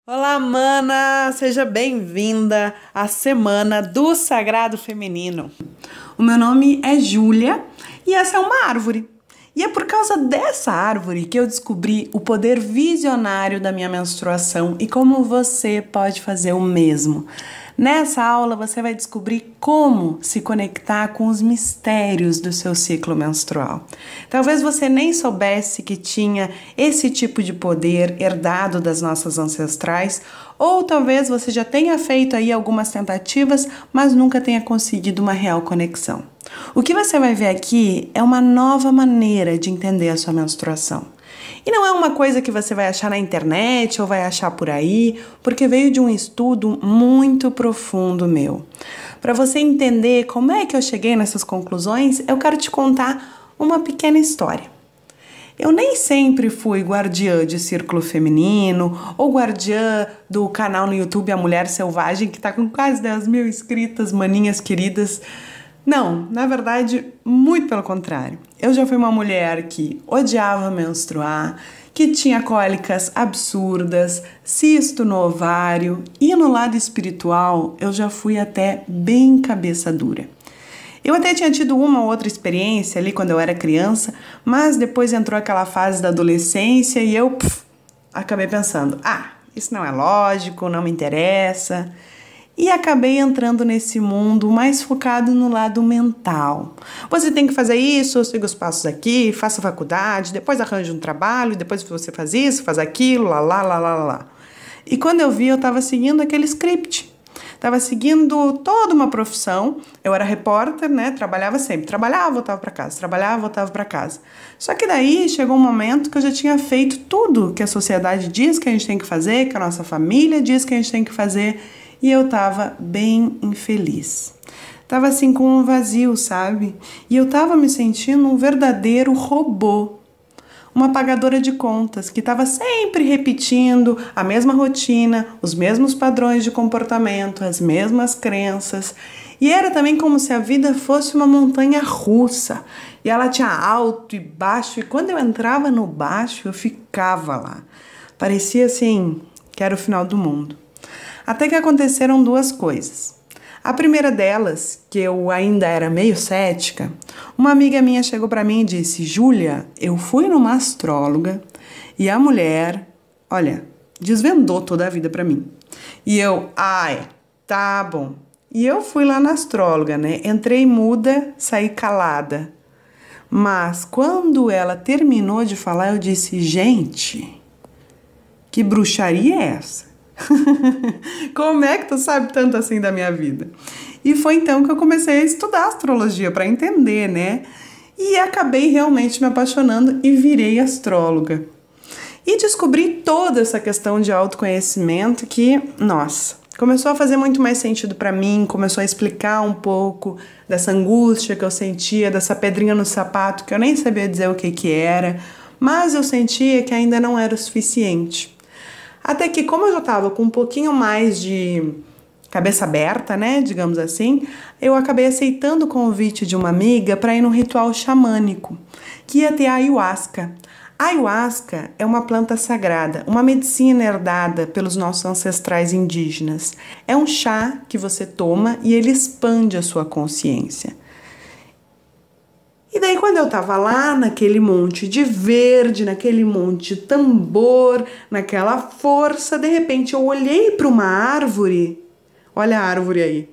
Olá, mana! Seja bem-vinda à Semana do Sagrado Feminino. O meu nome é Júlia e essa é uma árvore. E é por causa dessa árvore que eu descobri o poder visionário da minha menstruação e como você pode fazer o mesmo. Nessa aula você vai descobrir como se conectar com os mistérios do seu ciclo menstrual. Talvez você nem soubesse que tinha esse tipo de poder herdado das nossas ancestrais, ou talvez você já tenha feito aí algumas tentativas, mas nunca tenha conseguido uma real conexão. O que você vai ver aqui é uma nova maneira de entender a sua menstruação. E não é uma coisa que você vai achar na internet ou vai achar por aí, porque veio de um estudo muito profundo meu. Para você entender como é que eu cheguei nessas conclusões, eu quero te contar uma pequena história. Eu nem sempre fui guardiã de círculo feminino ou guardiã do canal no YouTube A Mulher Selvagem, que está com quase 10 mil inscritas, maninhas queridas. Não, na verdade, muito pelo contrário. Eu já fui uma mulher que odiava menstruar, que tinha cólicas absurdas, cisto no ovário e no lado espiritual eu já fui até bem cabeça dura. Eu até tinha tido uma ou outra experiência ali quando eu era criança, mas depois entrou aquela fase da adolescência e eu acabei pensando, isso não é lógico, não me interessa. E acabei entrando nesse mundo mais focado no lado mental. Você tem que fazer isso, siga os passos aqui, faça faculdade, depois arranje um trabalho, depois você faz isso, faz aquilo, lá. E quando eu vi, eu estava seguindo aquele script. Estava seguindo toda uma profissão. Eu era repórter, né? Trabalhava sempre. Trabalhava, voltava para casa. Trabalhava, voltava para casa. Só que daí chegou um momento que eu já tinha feito tudo que a sociedade diz que a gente tem que fazer, que a nossa família diz que a gente tem que fazer. E eu tava bem infeliz. Tava assim com um vazio, sabe? E eu tava me sentindo um verdadeiro robô. Uma pagadora de contas que tava sempre repetindo a mesma rotina, os mesmos padrões de comportamento, as mesmas crenças. E era também como se a vida fosse uma montanha russa. E ela tinha alto e baixo. E quando eu entrava no baixo, eu ficava lá. Parecia assim que era o final do mundo. Até que aconteceram duas coisas. A primeira delas, que eu ainda era meio cética, uma amiga minha chegou para mim e disse: Júlia, eu fui numa astróloga e a mulher, desvendou toda a vida para mim. E eu, tá bom. E eu fui lá na astróloga, né? Entrei muda, saí calada. Mas quando ela terminou de falar, eu disse: gente, que bruxaria é essa? Como é que tu sabe tanto assim da minha vida? E foi então que eu comecei a estudar astrologia para entender, né? E acabei realmente me apaixonando e virei astróloga. E descobri toda essa questão de autoconhecimento que, nossa, começou a fazer muito mais sentido para mim, começou a explicar um pouco dessa angústia que eu sentia, dessa pedrinha no sapato que eu nem sabia dizer o que era, mas eu sentia que ainda não era o suficiente. Até que, como eu já estava com um pouquinho mais de cabeça aberta, né, digamos assim, eu acabei aceitando o convite de uma amiga para ir num ritual xamânico, que ia ter a ayahuasca. A ayahuasca é uma planta sagrada, uma medicina herdada pelos nossos ancestrais indígenas. É um chá que você toma e ele expande a sua consciência. E daí quando eu tava lá naquele monte de verde, naquele monte de tambor, naquela força, de repente eu olhei para uma árvore, olha a árvore aí.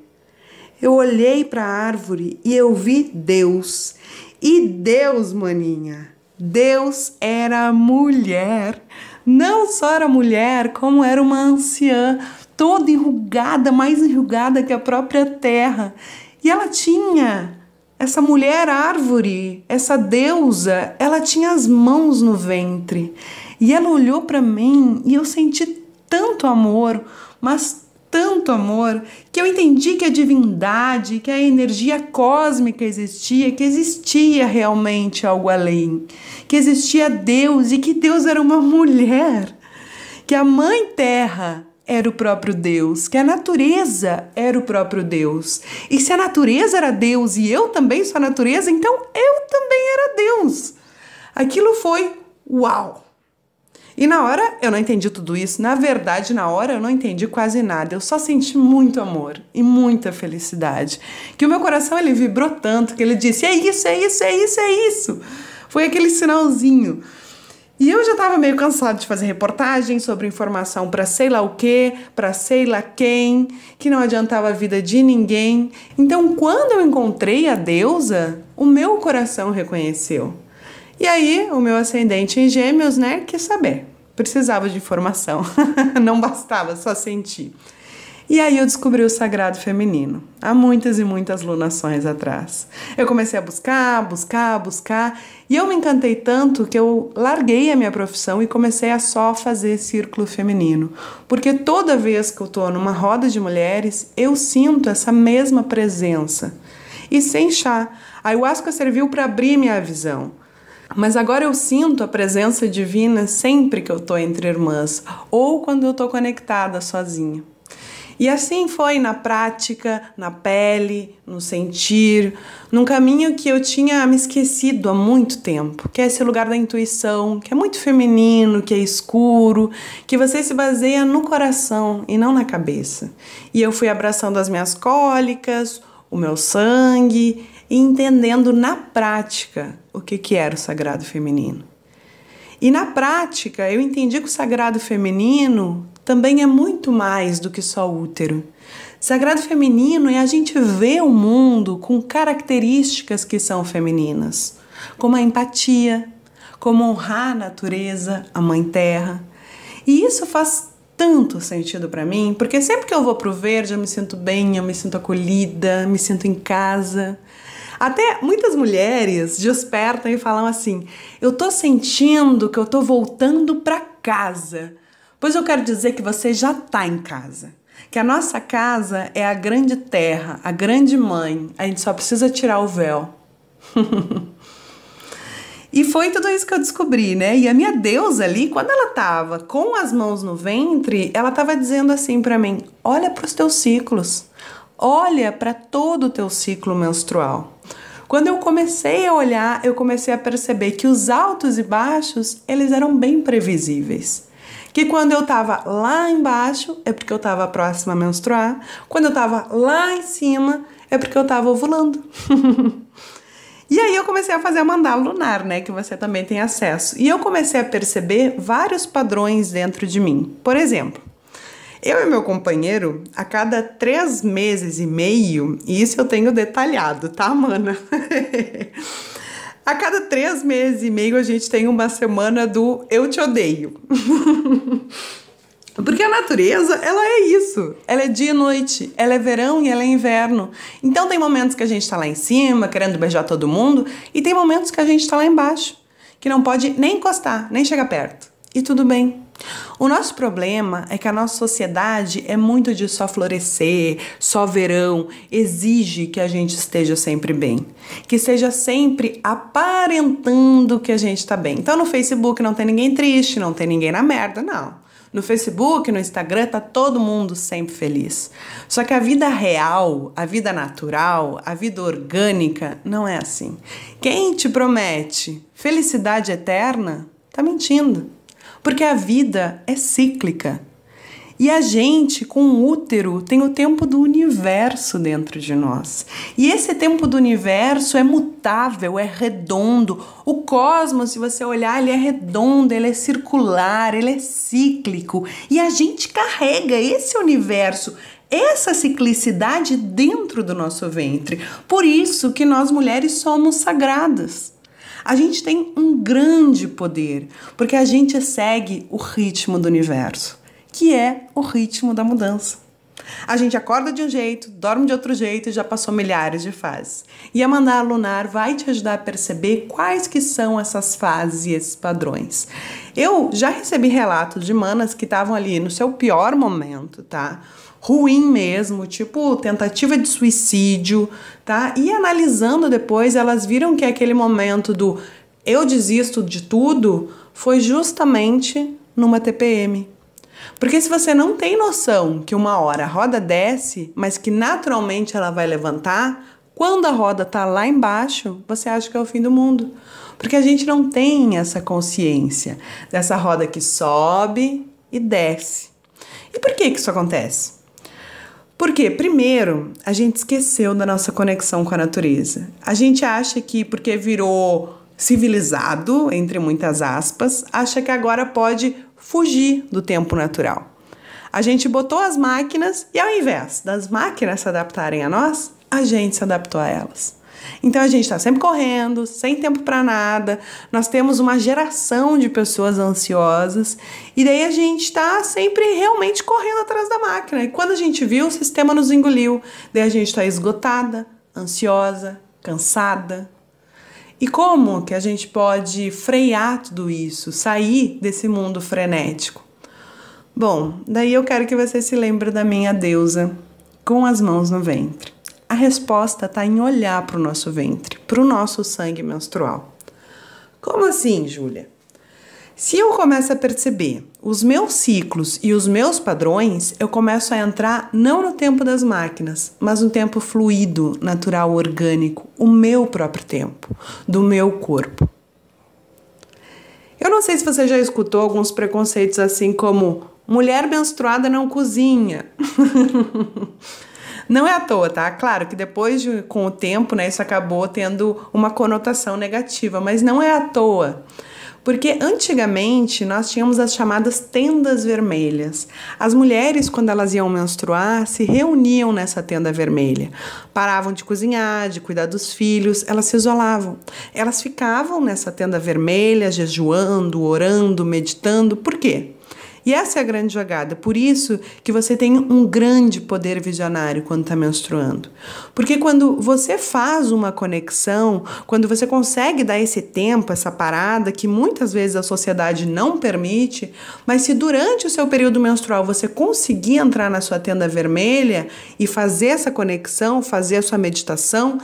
Eu olhei para a árvore e eu vi Deus. E Deus, maninha, Deus era mulher. Não só era mulher, como era uma anciã, toda enrugada, mais enrugada que a própria terra. E ela tinha... Essa mulher árvore, essa deusa, ela tinha as mãos no ventre. E ela olhou para mim e eu senti tanto amor, mas tanto amor, que eu entendi que a divindade, que a energia cósmica existia, que existia realmente algo além, que existia Deus e que Deus era uma mulher, que a Mãe Terra era o próprio Deus, que a natureza era o próprio Deus. E se a natureza era Deus e eu também sou a natureza, então eu também era Deus. Aquilo foi uau! E na hora eu não entendi tudo isso. Na verdade, na hora eu não entendi quase nada. Eu só senti muito amor e muita felicidade. Que o meu coração ele vibrou tanto que ele disse: é isso, é isso, é isso, é isso. Foi aquele sinalzinho. E eu já estava meio cansada de fazer reportagem sobre informação para sei lá o quê, para sei lá quem, que não adiantava a vida de ninguém. Então, quando eu encontrei a deusa, o meu coração reconheceu. E aí, o meu ascendente em Gêmeos, né, quis saber. Precisava de informação, não bastava só sentir. E aí eu descobri o sagrado feminino, há muitas e muitas lunações atrás. Eu comecei a buscar, e eu me encantei tanto que eu larguei a minha profissão e comecei a só fazer círculo feminino. Porque toda vez que eu estou numa roda de mulheres, eu sinto essa mesma presença. E sem chá, a ayahuasca serviu para abrir minha visão. Mas agora eu sinto a presença divina sempre que eu estou entre irmãs ou quando eu estou conectada sozinha. E assim foi na prática, na pele, no sentir, num caminho que eu tinha me esquecido há muito tempo, que é esse lugar da intuição, que é muito feminino, que é escuro, que você se baseia no coração e não na cabeça. E eu fui abraçando as minhas cólicas, o meu sangue e entendendo na prática o que era o sagrado feminino. E na prática eu entendi que o sagrado feminino também é muito mais do que só útero. Sagrado feminino é a gente ver o mundo com características que são femininas, como a empatia, como honrar a natureza, a mãe terra. E isso faz tanto sentido para mim, porque sempre que eu vou pro verde eu me sinto bem, eu me sinto acolhida, me sinto em casa. Até muitas mulheres despertam e falam assim: eu tô sentindo que eu tô voltando para casa. Pois eu quero dizer que você já tá em casa. Que a nossa casa é a grande terra, a grande mãe. A gente só precisa tirar o véu. E foi tudo isso que eu descobri, né? E a minha deusa ali, quando ela tava com as mãos no ventre, ela tava dizendo assim para mim: olha para os teus ciclos. Olha para todo o teu ciclo menstrual. Quando eu comecei a olhar, eu comecei a perceber que os altos e baixos, eles eram bem previsíveis. Que quando eu estava lá embaixo, é porque eu estava próxima a menstruar. Quando eu estava lá em cima, é porque eu estava ovulando. E aí eu comecei a fazer a mandala lunar, né? Que você também tem acesso. E eu comecei a perceber vários padrões dentro de mim. Por exemplo, eu e meu companheiro, a cada 3 meses e meio, e isso eu tenho detalhado, tá, mana? A cada 3 meses e meio a gente tem uma semana do eu te odeio. Porque a natureza, ela é isso. Ela é dia e noite, ela é verão e ela é inverno. Então tem momentos que a gente tá lá em cima, querendo beijar todo mundo, e tem momentos que a gente tá lá embaixo, que não pode nem encostar, nem chegar perto. E tudo bem. O nosso problema é que a nossa sociedade é muito de só florescer, só verão, exige que a gente esteja sempre bem, que esteja sempre aparentando que a gente está bem. Então no Facebook não tem ninguém triste, não tem ninguém na merda, não. No Facebook, no Instagram, tá todo mundo sempre feliz. Só que a vida real, a vida natural, a vida orgânica não é assim. Quem te promete felicidade eterna, tá mentindo. Porque a vida é cíclica. E a gente, com o útero, tem o tempo do universo dentro de nós. E esse tempo do universo é mutável, é redondo. O cosmos, se você olhar, ele é redondo, ele é circular, ele é cíclico. E a gente carrega esse universo, essa ciclicidade dentro do nosso ventre. Por isso que nós mulheres somos sagradas. A gente tem um grande poder, porque a gente segue o ritmo do universo, que é o ritmo da mudança. A gente acorda de um jeito, dorme de outro jeito e já passou milhares de fases. E a mandala lunar vai te ajudar a perceber quais que são essas fases e esses padrões. Eu já recebi relatos de manas que estavam ali no seu pior momento, tá? Ruim mesmo, tipo tentativa de suicídio, tá? E analisando depois, elas viram que aquele momento do eu desisto de tudo foi justamente numa TPM. Porque se você não tem noção que uma hora a roda desce, mas que naturalmente ela vai levantar, quando a roda tá lá embaixo, você acha que é o fim do mundo. Porque a gente não tem essa consciência dessa roda que sobe e desce. E por que isso acontece? Porque, primeiro, a gente esqueceu da nossa conexão com a natureza. A gente acha que porque virou civilizado, entre muitas aspas, acha que agora pode fugir do tempo natural. A gente botou as máquinas e, ao invés das máquinas se adaptarem a nós, a gente se adaptou a elas. Então a gente está sempre correndo, sem tempo para nada, nós temos uma geração de pessoas ansiosas e daí a gente está sempre realmente correndo atrás da máquina. E quando a gente viu, o sistema nos engoliu, daí a gente está esgotada, ansiosa, cansada. E como que a gente pode frear tudo isso, sair desse mundo frenético? Bom, daí eu quero que você se lembre da minha deusa com as mãos no ventre. A resposta está em olhar para o nosso ventre, para o nosso sangue menstrual. Como assim, Júlia? Se eu começo a perceber os meus ciclos e os meus padrões, eu começo a entrar não no tempo das máquinas, mas no tempo fluido, natural, orgânico, o meu próprio tempo, do meu corpo. Eu não sei se você já escutou alguns preconceitos assim como mulher menstruada não cozinha. Não é à toa, tá? Claro que depois, com o tempo, né, isso acabou tendo uma conotação negativa, mas não é à toa. Porque antigamente nós tínhamos as chamadas tendas vermelhas. As mulheres, quando elas iam menstruar, se reuniam nessa tenda vermelha. Paravam de cozinhar, de cuidar dos filhos, elas se isolavam. Elas ficavam nessa tenda vermelha, jejuando, orando, meditando. Por quê? E essa é a grande jogada, por isso que você tem um grande poder visionário quando está menstruando. Porque quando você faz uma conexão, quando você consegue dar esse tempo, essa parada, que muitas vezes a sociedade não permite, mas se durante o seu período menstrual você conseguir entrar na sua tenda vermelha e fazer essa conexão, fazer a sua meditação,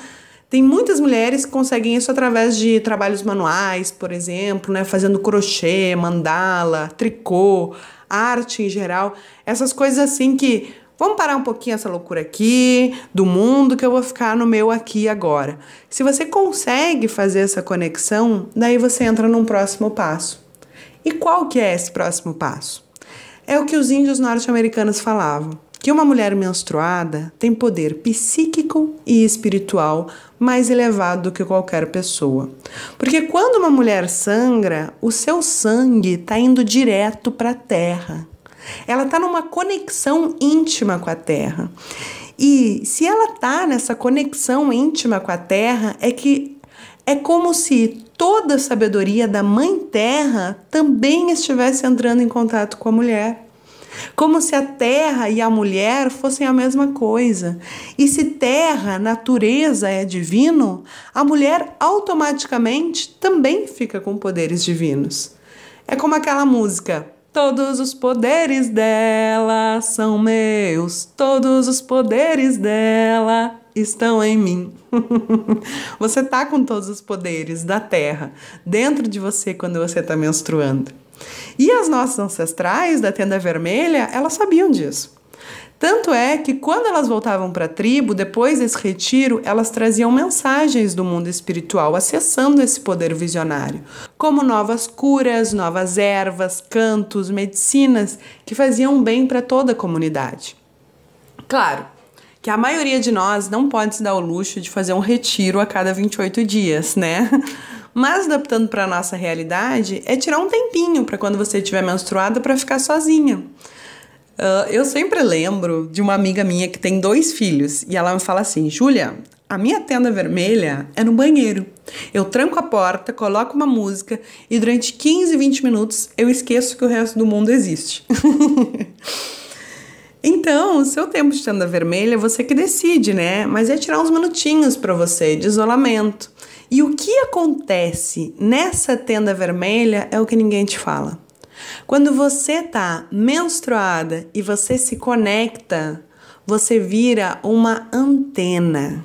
tem muitas mulheres que conseguem isso através de trabalhos manuais, por exemplo, né? Fazendo crochê, mandala, tricô, arte em geral. Essas coisas assim que... Vamos parar um pouquinho essa loucura aqui, do mundo, que eu vou ficar no meu aqui e agora. Se você consegue fazer essa conexão, daí você entra num próximo passo. E qual que é esse próximo passo? É o que os índios norte-americanos falavam. Que uma mulher menstruada tem poder psíquico e espiritual mais elevado do que qualquer pessoa. Porque quando uma mulher sangra, o seu sangue está indo direto para a terra. Ela está numa conexão íntima com a terra. E se ela está nessa conexão íntima com a terra, é como se toda a sabedoria da Mãe Terra também estivesse entrando em contato com a mulher. Como se a terra e a mulher fossem a mesma coisa. E se terra, natureza é divino, a mulher automaticamente também fica com poderes divinos. É como aquela música: todos os poderes dela são meus, todos os poderes dela estão em mim. Você tá com todos os poderes da terra dentro de você quando você está menstruando. E as nossas ancestrais da tenda vermelha, elas sabiam disso. Tanto é que quando elas voltavam para a tribo, depois desse retiro, elas traziam mensagens do mundo espiritual, acessando esse poder visionário, como novas curas, novas ervas, cantos, medicinas, que faziam bem para toda a comunidade. Claro que a maioria de nós não pode se dar o luxo de fazer um retiro a cada 28 dias, né? Mas adaptando para a nossa realidade, é tirar um tempinho para quando você estiver menstruada para ficar sozinha. Eu sempre lembro de uma amiga minha que tem 2 filhos e ela me fala assim: Júlia, a minha tenda vermelha é no banheiro. Eu tranco a porta, coloco uma música e durante 15, 20 minutos eu esqueço que o resto do mundo existe. Então, o seu tempo de tenda vermelha é você que decide, né? Mas é tirar uns minutinhos para você de isolamento. E o que acontece nessa tenda vermelha é o que ninguém te fala. Quando você tá menstruada e você se conecta, você vira uma antena.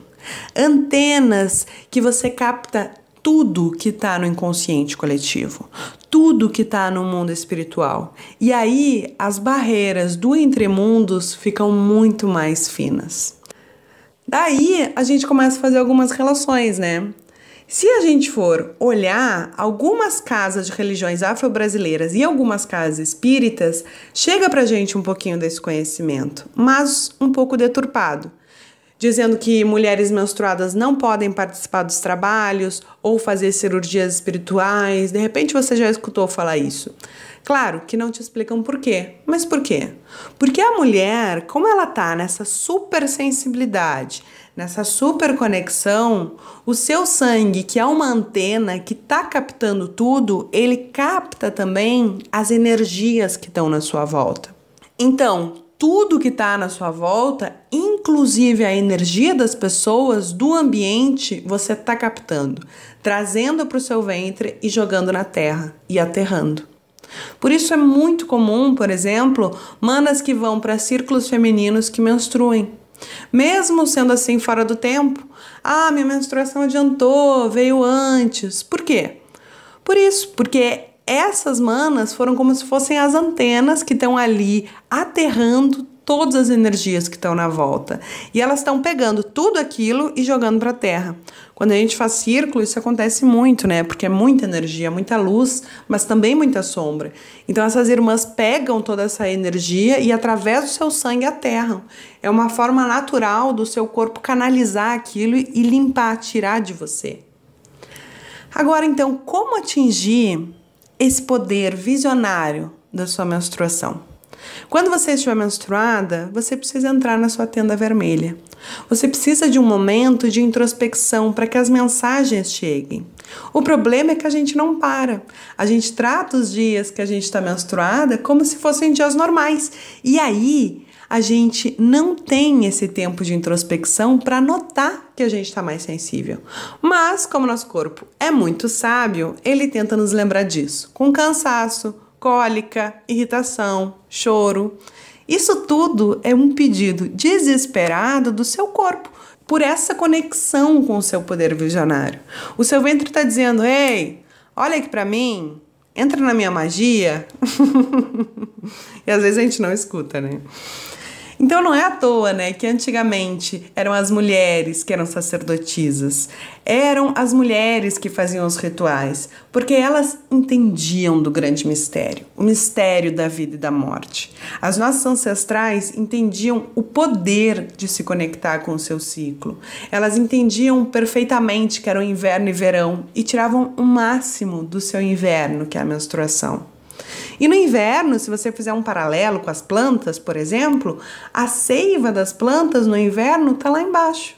Antenas que você capta tudo que está no inconsciente coletivo, tudo que está no mundo espiritual. E aí as barreiras do entremundos ficam muito mais finas. Daí a gente começa a fazer algumas relações, né? Se a gente for olhar algumas casas de religiões afro-brasileiras e algumas casas espíritas, chega pra gente um pouquinho desse conhecimento, mas um pouco deturpado, dizendo que mulheres menstruadas não podem participar dos trabalhos ou fazer cirurgias espirituais. De repente você já escutou falar isso. Claro que não te explicam por quê. Mas por quê? Porque a mulher, como ela tá nessa super sensibilidade, nessa super conexão, o seu sangue, que é uma antena que tá captando tudo, ele capta também as energias que estão na sua volta. Então, tudo que está na sua volta, inclusive a energia das pessoas, do ambiente, você está captando, trazendo para o seu ventre e jogando na terra e aterrando. Por isso é muito comum, por exemplo, manas que vão para círculos femininos que menstruem. Mesmo sendo assim fora do tempo, minha menstruação adiantou, veio antes. Por quê? Por isso, porque essas manas foram como se fossem as antenas que estão ali aterrando todas as energias que estão na volta. E elas estão pegando tudo aquilo e jogando para a terra. Quando a gente faz círculo, isso acontece muito, né? Porque é muita energia, muita luz, mas também muita sombra. Então essas irmãs pegam toda essa energia e através do seu sangue aterram. É uma forma natural do seu corpo canalizar aquilo e limpar, tirar de você. Agora, então, como atingir esse poder visionário da sua menstruação? Quando você estiver menstruada, você precisa entrar na sua tenda vermelha. Você precisa de um momento de introspecção para que as mensagens cheguem. O problema é que a gente não para. A gente trata os dias que a gente está menstruada como se fossem dias normais. E aí, a gente não tem esse tempo de introspecção para notar que a gente está mais sensível. Mas, como nosso corpo é muito sábio, ele tenta nos lembrar disso, com cansaço, cólica, irritação, choro. Isso tudo é um pedido desesperado do seu corpo, por essa conexão com o seu poder visionário. O seu ventre está dizendo, ei, olha aqui para mim, entra na minha magia. E às vezes a gente não escuta, né? Então não é à toa, né, que antigamente eram as mulheres que eram sacerdotisas, eram as mulheres que faziam os rituais, porque elas entendiam do grande mistério, o mistério da vida e da morte. As nossas ancestrais entendiam o poder de se conectar com o seu ciclo. Elas entendiam perfeitamente que era o inverno e verão e tiravam o máximo do seu inverno, que é a menstruação. E no inverno, se você fizer um paralelo com as plantas, por exemplo, a seiva das plantas no inverno está lá embaixo.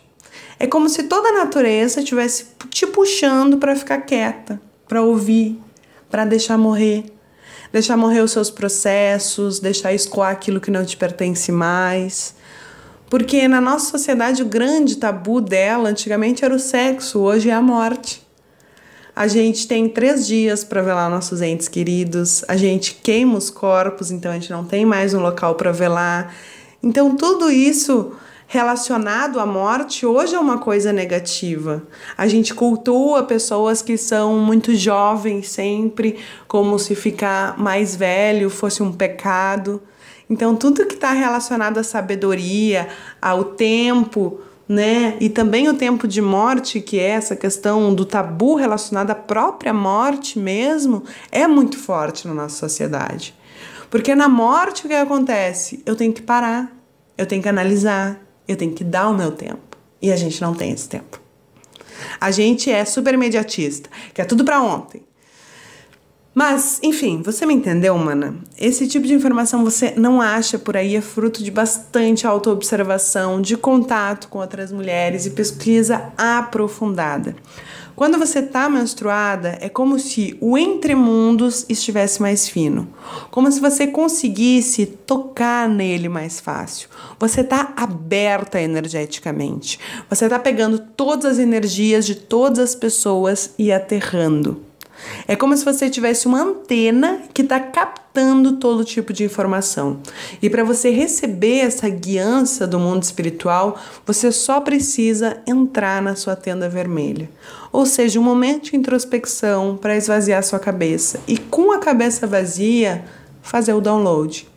É como se toda a natureza estivesse te puxando para ficar quieta, para ouvir, para deixar morrer os seus processos, deixar escoar aquilo que não te pertence mais. Porque na nossa sociedade o grande tabu dela antigamente era o sexo, hoje é a morte. A gente tem 3 dias para velar nossos entes queridos, a gente queima os corpos, então a gente não tem mais um local para velar. Então tudo isso relacionado à morte hoje é uma coisa negativa. A gente cultua pessoas que são muito jovens sempre, como se ficar mais velho fosse um pecado. Então tudo que está relacionado à sabedoria, ao tempo, né? E também o tempo de morte, que é essa questão do tabu relacionado à própria morte mesmo, é muito forte na nossa sociedade. Porque na morte o que acontece? Eu tenho que parar, eu tenho que analisar, eu tenho que dar o meu tempo. E a gente não tem esse tempo. A gente é super imediatista, quer tudo para ontem. Mas, enfim, você me entendeu, mana? Esse tipo de informação você não acha por aí, é fruto de bastante autoobservação, de contato com outras mulheres e pesquisa aprofundada. Quando você está menstruada, é como se o entremundos estivesse mais fino, como se você conseguisse tocar nele mais fácil. Você está aberta energeticamente, você está pegando todas as energias de todas as pessoas e aterrando. É como se você tivesse uma antena que está captando todo tipo de informação. E para você receber essa guiança do mundo espiritual, você só precisa entrar na sua tenda vermelha. Ou seja, um momento de introspecção para esvaziar sua cabeça. E com a cabeça vazia, fazer o download.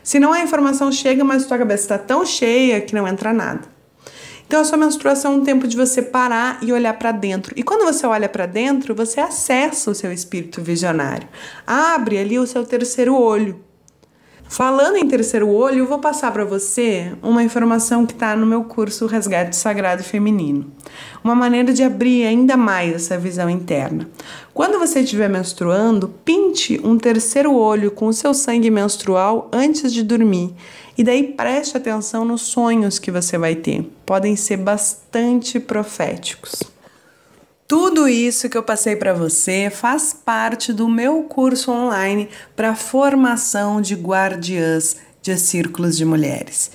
Senão a informação chega, mas sua cabeça está tão cheia que não entra nada. Então a sua menstruação é um tempo de você parar e olhar para dentro. E quando você olha para dentro, você acessa o seu espírito visionário. Abre ali o seu terceiro olho. Falando em terceiro olho, eu vou passar para você uma informação que está no meu curso Resgate Sagrado Feminino. Uma maneira de abrir ainda mais essa visão interna. Quando você estiver menstruando, pinte um terceiro olho com o seu sangue menstrual antes de dormir. E daí preste atenção nos sonhos que você vai ter. Podem ser bastante proféticos. Tudo isso que eu passei para você faz parte do meu curso online para formação de guardiãs de círculos de mulheres.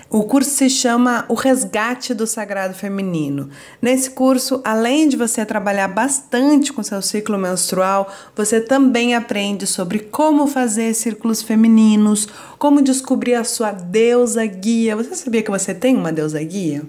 O curso se chama O Resgate do Sagrado Feminino. Nesse curso, além de você trabalhar bastante com seu ciclo menstrual, você também aprende sobre como fazer círculos femininos, como descobrir a sua deusa guia. Você sabia que você tem uma deusa guia?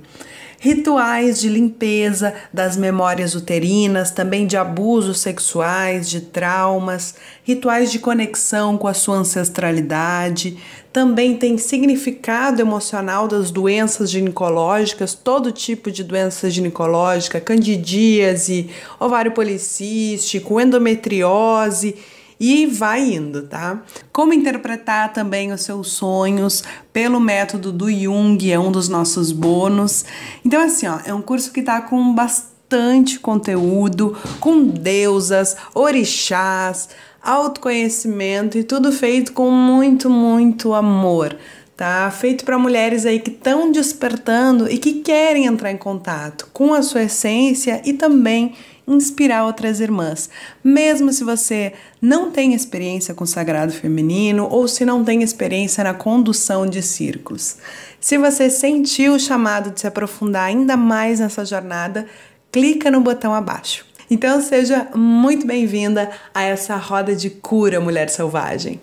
Rituais de limpeza das memórias uterinas, também de abusos sexuais, de traumas, rituais de conexão com a sua ancestralidade, também tem significado emocional das doenças ginecológicas, todo tipo de doença ginecológica, candidíase, ovário policístico, endometriose, e vai indo, tá? Como interpretar também os seus sonhos pelo método do Jung, é um dos nossos bônus. Então, assim, ó, é um curso que tá com bastante conteúdo, com deusas, orixás, autoconhecimento e tudo feito com muito, muito amor. Tá? Feito para mulheres aí que estão despertando e que querem entrar em contato com a sua essência e também inspirar outras irmãs. Mesmo se você não tem experiência com o sagrado feminino ou se não tem experiência na condução de círculos. Se você sentiu o chamado de se aprofundar ainda mais nessa jornada, clica no botão abaixo. Então seja muito bem-vinda a essa roda de cura, mulher selvagem.